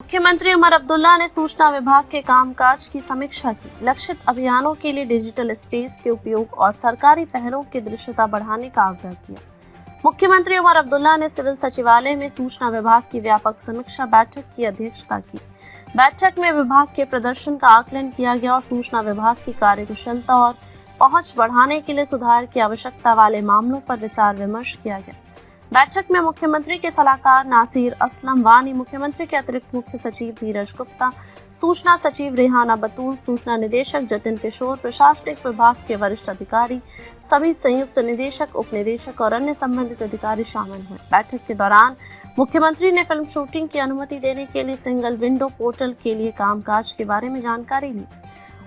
मुख्यमंत्री उमर अब्दुल्ला ने सूचना विभाग के कामकाज की समीक्षा की। लक्षित अभियानों के लिए डिजिटल स्पेस के उपयोग और सरकारी पहलों की दृश्यता बढ़ाने का आग्रह किया। मुख्यमंत्री उमर अब्दुल्ला ने सिविल सचिवालय में सूचना विभाग की व्यापक समीक्षा बैठक की अध्यक्षता की। बैठक में विभाग के प्रदर्शन का आकलन किया गया और सूचना विभाग की कार्यकुशलता और पहुंच बढ़ाने के लिए सुधार की आवश्यकता वाले मामलों पर विचार विमर्श किया गया। बैठक में मुख्यमंत्री के सलाहकार नासिर असलम वानी, मुख्यमंत्री के अतिरिक्त मुख्य सचिव धीरज गुप्ता, सूचना सचिव रेहाना बतूल, सूचना निदेशक जतिन किशोर, प्रशासनिक विभाग के वरिष्ठ अधिकारी, सभी संयुक्त निदेशक, उप निदेशक और अन्य संबंधित अधिकारी शामिल हुए। बैठक के दौरान मुख्यमंत्री ने फिल्म शूटिंग की अनुमति देने के लिए सिंगल विंडो पोर्टल के लिए कामकाज के बारे में जानकारी ली।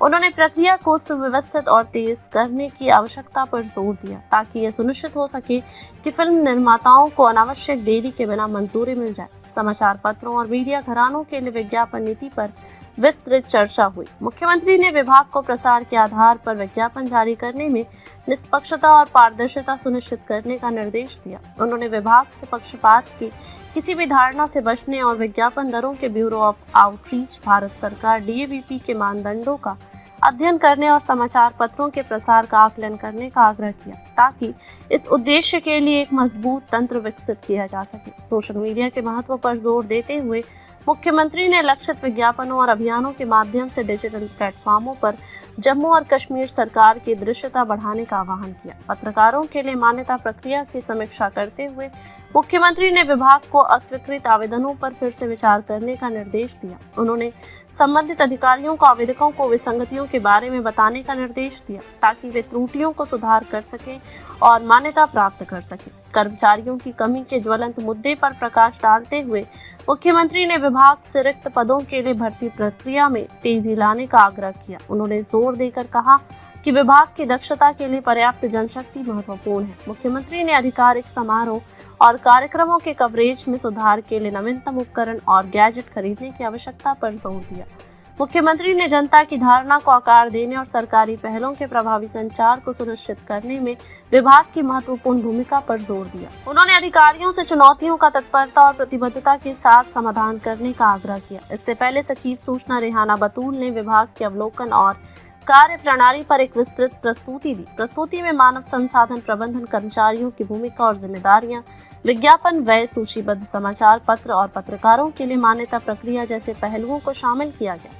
उन्होंने प्रक्रिया को सुव्यवस्थित और तेज करने की आवश्यकता पर जोर दिया ताकि यह सुनिश्चित हो सके कि फिल्म निर्माताओं को अनावश्यक देरी के बिना मंजूरी मिल जाए। समाचार पत्रों और मीडिया घरानों के लिए विज्ञापन नीति पर विस्तृत चर्चा हुई। मुख्यमंत्री ने विभाग को प्रसार के आधार पर विज्ञापन जारी करने में निष्पक्षता और पारदर्शिता सुनिश्चित करने का निर्देश दिया। उन्होंने विभाग से पक्षपात की किसी भी धारणा से बचने और विज्ञापन दरों के ब्यूरो ऑफ आउटरीच, भारत सरकार DABP के मानदंडों का अध्ययन करने और समाचार पत्रों के प्रसार का आकलन करने का आग्रह किया ताकि इस उद्देश्य के लिए एक मजबूत तंत्र विकसित किया जा सके। सोशल मीडिया के महत्व पर जोर देते हुए मुख्यमंत्री ने लक्षित विज्ञापनों और अभियानों के माध्यम से डिजिटल प्लेटफॉर्मों पर जम्मू और कश्मीर सरकार की दृश्यता बढ़ाने का आह्वान किया। पत्रकारों के लिए मान्यता प्रक्रिया की समीक्षा करते हुए मुख्यमंत्री ने विभाग को अस्वीकृत आवेदनों पर फिर से विचार करने का निर्देश दिया। उन्होंने संबंधित अधिकारियों को आवेदकों को विसंगतियों के बारे में बताने का निर्देश दिया ताकि वे त्रुटियों को सुधार कर सकें और मान्यता प्राप्त कर सकें। कर्मचारियों की कमी के ज्वलंत मुद्दे पर प्रकाश डालते हुए मुख्यमंत्री ने विभाग से रिक्त पदों के लिए भर्ती प्रक्रिया में तेजी लाने का आग्रह किया। उन्होंने जोर देकर कहा कि विभाग की दक्षता के लिए पर्याप्त जनशक्ति महत्वपूर्ण है। मुख्यमंत्री ने आधिकारिक समारोह और कार्यक्रमों के कवरेज में सुधार के लिए नवीनतम उपकरण और गैजेट खरीदने की आवश्यकता पर जोर दिया। मुख्यमंत्री ने जनता की धारणा को आकार देने और सरकारी पहलों के प्रभावी संचार को सुनिश्चित करने में विभाग की महत्वपूर्ण भूमिका पर जोर दिया। उन्होंने अधिकारियों से चुनौतियों का तत्परता और प्रतिबद्धता के साथ समाधान करने का आग्रह किया। इससे पहले सचिव सूचना रेहाना बतूल ने विभाग के अवलोकन और कार्य प्रणाली पर एक विस्तृत प्रस्तुति दी। प्रस्तुति में मानव संसाधन प्रबंधन, कर्मचारियों की भूमिका और जिम्मेदारियां, विज्ञापन व्यय, सूचीबद्ध समाचार पत्र और पत्रकारों के लिए मान्यता प्रक्रिया जैसे पहलुओं को शामिल किया गया।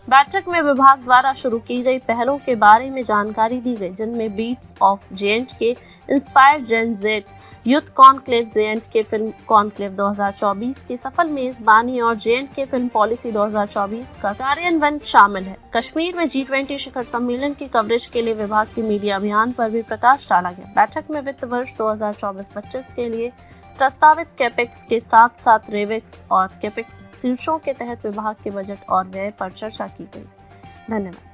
बैठक में विभाग द्वारा शुरू की गई पहलों के बारे में जानकारी दी गई, जिनमें beats of J&K, inspire gen Z, youth conclave J&K film conclave 2024 की सफल मेजबानी और J&K फिल्म पॉलिसी 2024 का कार्यान्वयन शामिल है। कश्मीर में G20 शिखर सम्मेलन की कवरेज के लिए विभाग के मीडिया अभियान पर भी प्रकाश डाला गया। बैठक में वित्त वर्ष 2024-25 के लिए प्रस्तावित कैपेक्स के साथ साथ रेवेक्स और कैपेक्स शीर्षों के तहत विभाग के बजट और व्यय पर चर्चा की गई। धन्यवाद।